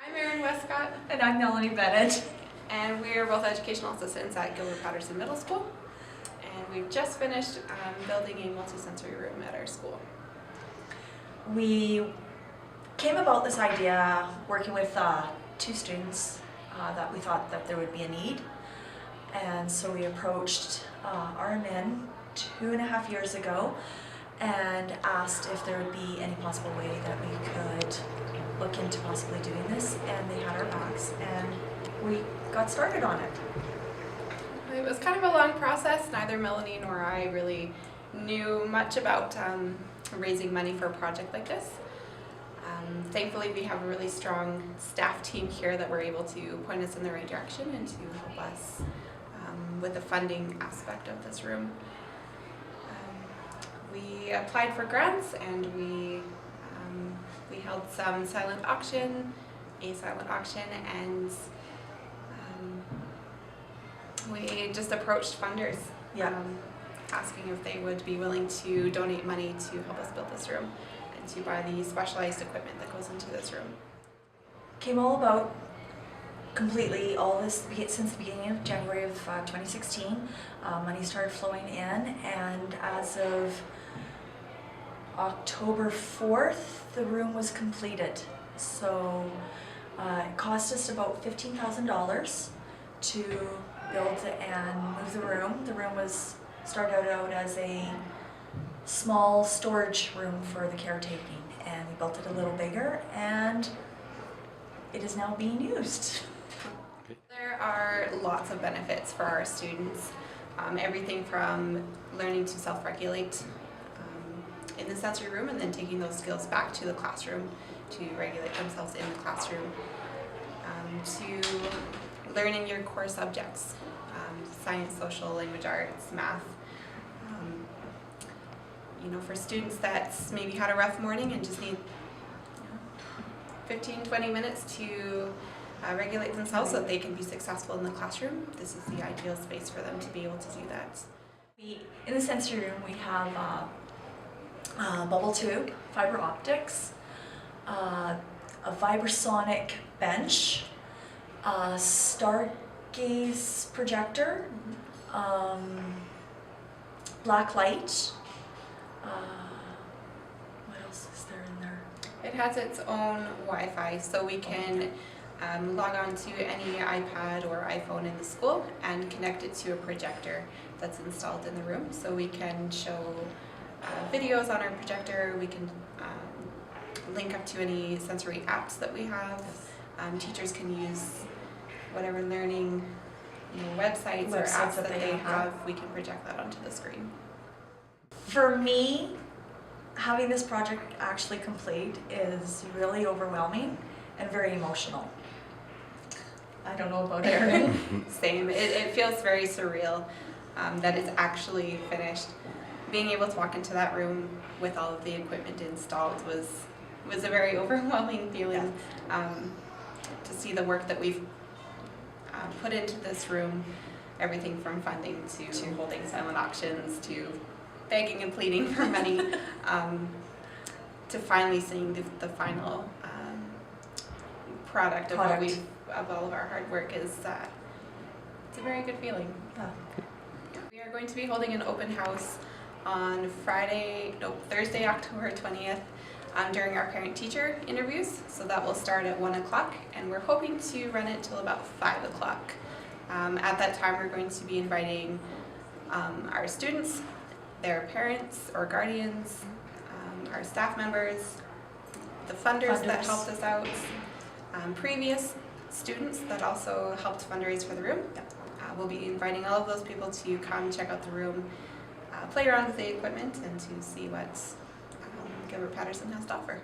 I'm Erin Westcott, And I'm Melanie Bennett. and we're both educational assistants at Gilbert Paterson Middle School. And we've just finished building a multisensory room at our school. We came about this idea working with two students that we thought that there would be a need. And so we approached RMN 2.5 years ago and asked if there would be any possible way that we could look into possibly doing this, and they had our backs and we got started on it. It was kind of a long process. Neither Melanie nor I really knew much about raising money for a project like this. Thankfully, we have a really strong staff team here that were able to point us in the right direction and to help us with the funding aspect of this room. We applied for grants, and we held some silent auction, and we just approached funders, asking if they would be willing to donate money to help us build this room and to buy the specialized equipment that goes into this room. Came all about completely, all this since the beginning of January of 2016. Money started flowing in, and as of October 4th, the room was completed. So it cost us about $15,000 to build and move the room. The room was started out as a small storage room for the caretaking, and we built it a little bigger, and it is now being used. There are lots of benefits for our students. Everything from learning to self-regulate in the sensory room, and then taking those skills back to the classroom to regulate themselves in the classroom, to learning your core subjects, science, social, language arts, math. For students that maybe had a rough morning and just need 15-20 minutes to regulate themselves so that they can be successful in the classroom, this is the ideal space for them to be able to do that. In the sensory room, we have bubble tube, fiber optics, a vibrasonic bench, a stargaze projector, black light. What else is there in there? It has its own Wi-Fi, so we can log on to any iPad or iPhone in the school and connect it to a projector that's installed in the room. So we can show videos on our projector, we can link up to any sensory apps that we have. Teachers can use whatever learning websites or apps that they have. We can project that onto the screen. For me, having this project actually complete is really overwhelming and very emotional. I don't know about Erin. Same. It feels very surreal that it's actually finished. Being able to walk into that room with all of the equipment installed was a very overwhelming feeling. To see the work that we've put into this room, everything from funding to holding silent auctions to begging and pleading for money, to finally seeing the final product of all of our hard work is it's a very good feeling. We are going to be holding an open house on Thursday, October 20th, during our parent-teacher interviews. So that will start at 1 o'clock, and we're hoping to run it till about 5 o'clock. At that time, we're going to be inviting our students, their parents or guardians, our staff members, the funders that helped us out, previous students that also helped fundraise for the room. We'll be inviting all of those people to come check out the room, play around with the equipment, and to see what Gilbert Paterson has to offer.